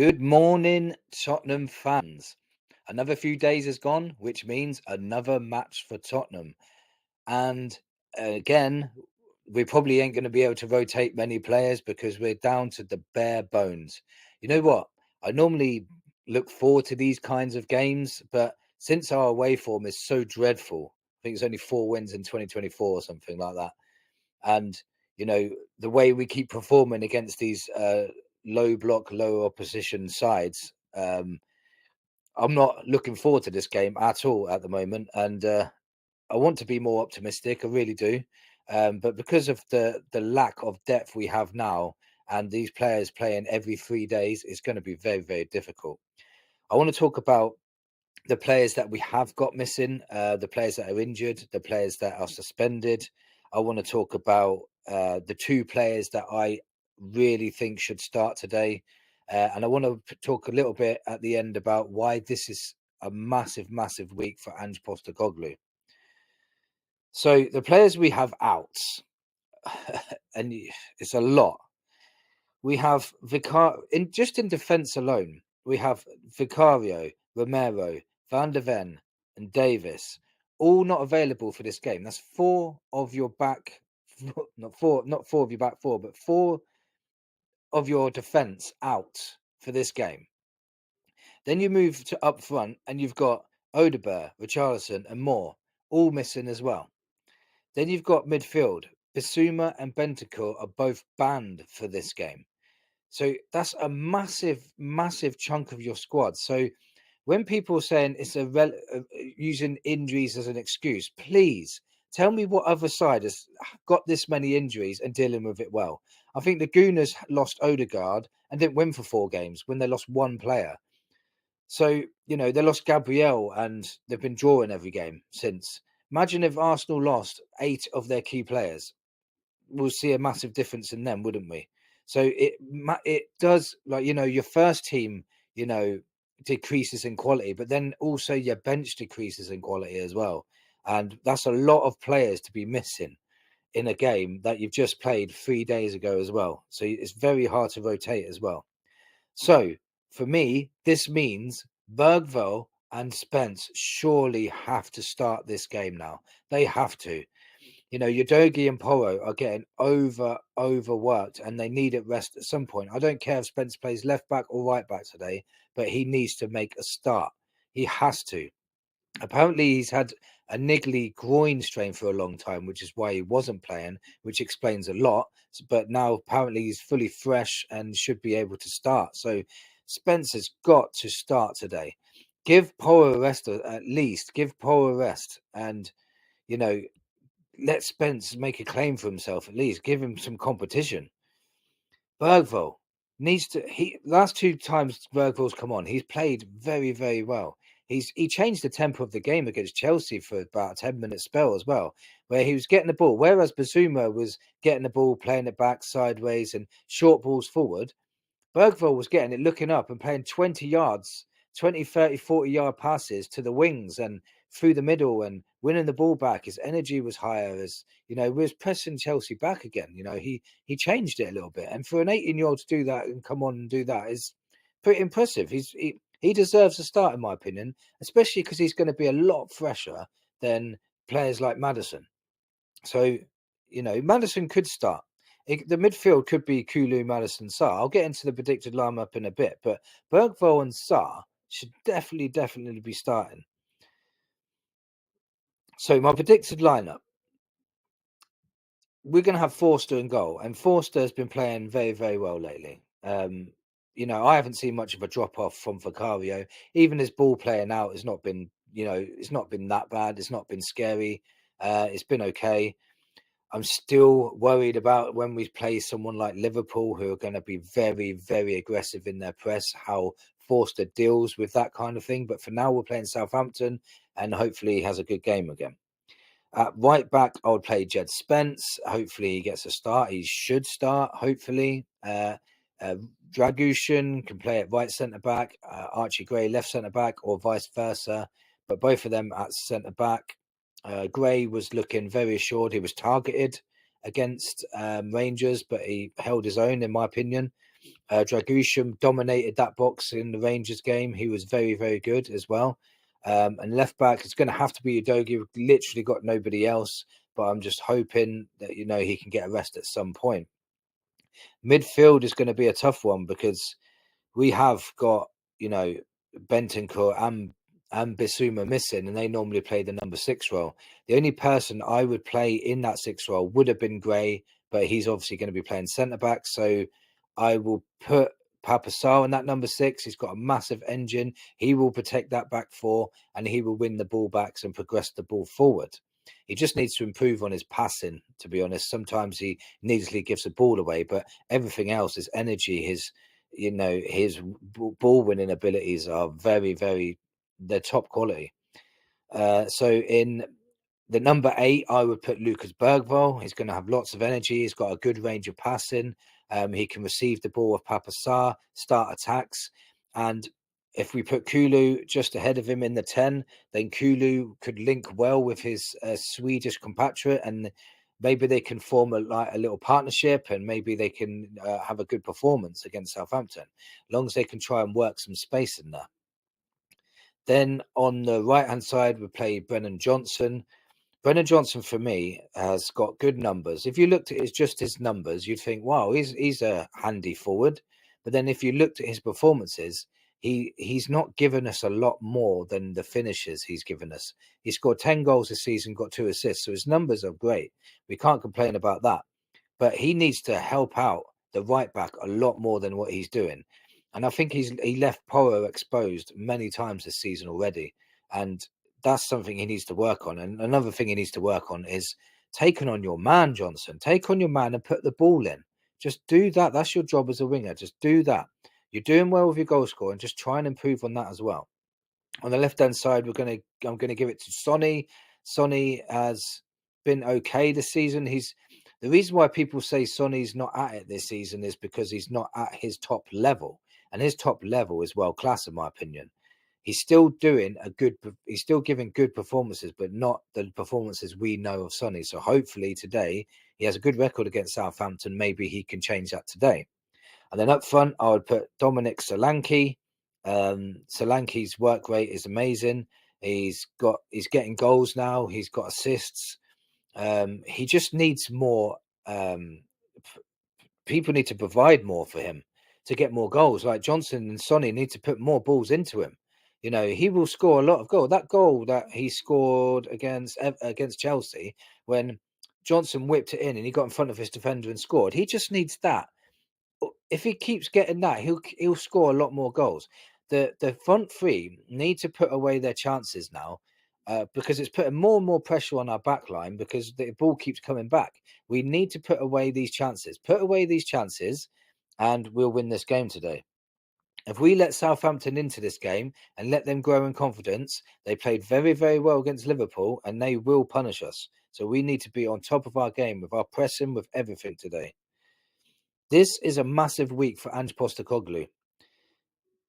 Good morning, Tottenham fans. Another few days has gone, which means another match for Tottenham. And again, we probably ain't going to be able to rotate many players because we're down to the bare bones. You know what? I normally look forward to these kinds of games, but since our away form is so dreadful, I think it's only 4 wins in 2024 or something like that. And, the way we keep performing against these low block, low opposition sides, I'm not looking forward to this game at all at the moment. And I want to be more optimistic. I really do. But because of the lack of depth we have now and these players playing every 3 days, it's going to be very, very difficult. I want to talk about the players that we have got missing, the players that are injured, the players that are suspended. I want to talk about the two players that I really think should start today. And I want to talk a little bit at the end about why this is a massive, massive week for Ange Postecoglou. So the players we have out, and it's a lot. We have in defence alone. We have Vicario, Romero, Van de Ven, and Davis, all not available for this game. That's four of your back, not four of your back four, but four of your defence out for this game. Then you move to up front, and you've got Odegaard, Richarlison, and Moore all missing as well. Then you've got midfield. Bissouma and Bentancur are both banned for this game. So that's a massive, massive chunk of your squad. So when people are saying it's using injuries as an excuse, please tell me what other side has got this many injuries and dealing with it well. I think the Gooners lost Odegaard and didn't win for 4 games when they lost one player. So, they lost Gabriel and they've been drawing every game since. Imagine if Arsenal lost 8 of their key players. We'll see a massive difference in them, wouldn't we? So it does, your first team, decreases in quality, but then also your bench decreases in quality as well. And that's a lot of players to be missing in a game that you've just played 3 days ago as well. So it's very hard to rotate as well. So for me, this means Bergvall and Spence surely have to start this game now. They have to. Udogie and Porro are getting overworked and they need a rest at some point. I don't care if Spence plays left back or right back today, but he needs to make a start. He has to. Apparently, he's had a niggly groin strain for a long time, which is why he wasn't playing, which explains a lot. But now apparently he's fully fresh and should be able to start. So Spence has got to start today. Give Porro a rest at least. Give Porro a rest. And, let Spence make a claim for himself at least. Give him some competition. Bergvall needs to. Last 2 times Bergvall's come on, he's played very, very well. He changed the tempo of the game against Chelsea for about a 10-minute spell as well, where he was getting the ball, whereas Bissouma was getting the ball, playing it back sideways and short balls forward. Bergvall was getting it, looking up and playing 20 yards, 20, 30, 40-yard passes to the wings and through the middle and winning the ball back. His energy was higher as, was pressing Chelsea back again. He changed it a little bit. And for an 18-year-old to do that and come on and do that is pretty impressive. He deserves a start, in my opinion, especially because he's going to be a lot fresher than players like Maddison. So, Maddison could start. The midfield could be Kulu, Maddison, Sarr. I'll get into the predicted lineup in a bit, but Bergvall and Sarr should definitely be starting. So my predicted lineup, we're going to have Forster in goal, and Forster has been playing very, very well lately. I haven't seen much of a drop off from Vicario. Even his ball playing out has not been, it's not been that bad. It's not been scary. It's been okay. I'm still worried about when we play someone like Liverpool, who are going to be very, very aggressive in their press, how Forster deals with that kind of thing. But for now, we're playing Southampton, and hopefully he has a good game again. At right back, I would play Jed Spence. Hopefully he gets a start. He should start, hopefully. Dragushin can play at right centre-back, Archie Gray left centre-back, or vice versa. But both of them at centre-back. Gray was looking very assured. He was targeted against Rangers, but he held his own, in my opinion. Dragusham dominated that box in the Rangers game. He was very, very good as well. And left back, it's going to have to be Udogie. We've literally got nobody else, but I'm just hoping that, he can get a rest at some point. Midfield is going to be a tough one because we have got, Bentancur and Bissouma missing, and they normally play the number 6 role. The only person I would play in that 6 role would have been Gray, but he's obviously going to be playing centre back. So I will put Papasar in that number 6. He's got a massive engine. He will protect that back 4, and he will win the ball backs and progress the ball forward. He just needs to improve on his passing, to be honest. Sometimes he needlessly gives the ball away, but everything else, his energy, his ball winning abilities are very, very, they're top quality. So in the number 8, I would put Lucas Bergvall. He's going to have lots of energy. He's got a good range of passing. He can receive the ball with Papasar, start attacks. And if we put Kulu just ahead of him in the 10, then Kulu could link well with his Swedish compatriot, and maybe they can form a little partnership, and maybe they can have a good performance against Southampton, as long as they can try and work some space in there. Then on the right-hand side, we play Brennan Johnson. Brennan Johnson, for me, has got good numbers. If you looked at just his numbers, you'd think, wow, he's a handy forward. But then if you looked at his performances, he's not given us a lot more than the finishes he's given us. He scored 10 goals this season, got 2 assists, so his numbers are great. We can't complain about that. But he needs to help out the right back a lot more than what he's doing. And I think he left Porro exposed many times this season already. And that's something he needs to work on. And another thing he needs to work on is taking on your man, Johnson. Take on your man and put the ball in. Just do that. That's your job as a winger. Just do that. You're doing well with your goal score, and just try and improve on that as well. On the left-hand side, I'm going to give it to Sonny. Sonny has been okay this season. The reason why people say Sonny's not at it this season is because he's not at his top level, and his top level is world class, in my opinion. He's still giving good performances, but not the performances we know of Sonny. So hopefully today he has a good record against Southampton. Maybe he can change that today. And then up front, I would put Dominic Solanke. Solanke's work rate is amazing. He's getting goals now. He's got assists. He just needs more. People need to provide more for him to get more goals. Like Johnson and Sonny need to put more balls into him. He will score a lot of goals. That goal that he scored against Chelsea, when Johnson whipped it in and he got in front of his defender and scored, he just needs that. If he keeps getting that, he'll score a lot more goals. The front three need to put away their chances now, because it's putting more and more pressure on our back line because the ball keeps coming back. We need to put away these chances. Put away these chances, and we'll win this game today. If we let Southampton into this game and let them grow in confidence, they played very, very well against Liverpool, and they will punish us. So we need to be on top of our game with our pressing, with everything today. This is a massive week for Ange Postecoglou.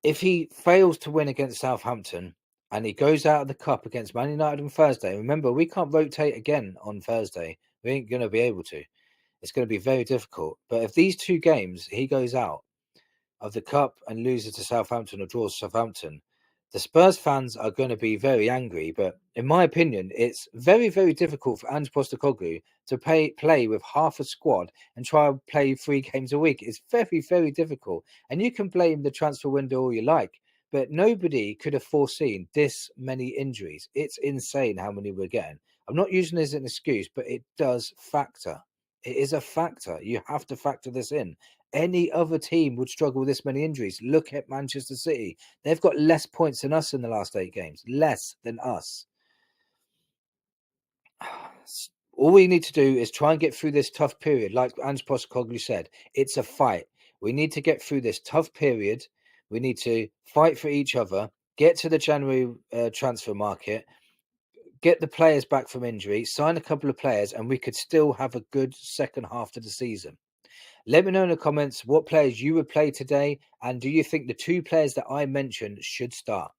If he fails to win against Southampton and he goes out of the cup against Man United on Thursday, remember, we can't rotate again on Thursday. We ain't going to be able to. It's going to be very difficult. But if these 2 games, he goes out of the cup and loses to Southampton or draws Southampton, the Spurs fans are going to be very angry. But in my opinion, it's very, very difficult for Ange Postecoglou to play with half a squad and try and play 3 games a week. It's very, very difficult. And you can blame the transfer window all you like, but nobody could have foreseen this many injuries. It's insane how many we're getting. I'm not using this as an excuse, but it does factor. It is a factor. You have to factor this in. Any other team would struggle with this many injuries. Look at Manchester City. They've got less points than us in the last 8 games. Less than us. All we need to do is try and get through this tough period. Like Ange Postecoglou said, it's a fight. We need to get through this tough period. We need to fight for each other, get to the January transfer market, get the players back from injury, sign a couple of players, and we could still have a good second half to the season. Let me know in the comments what players you would play today, and do you think the 2 players that I mentioned should start?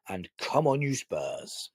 And come on, you Spurs.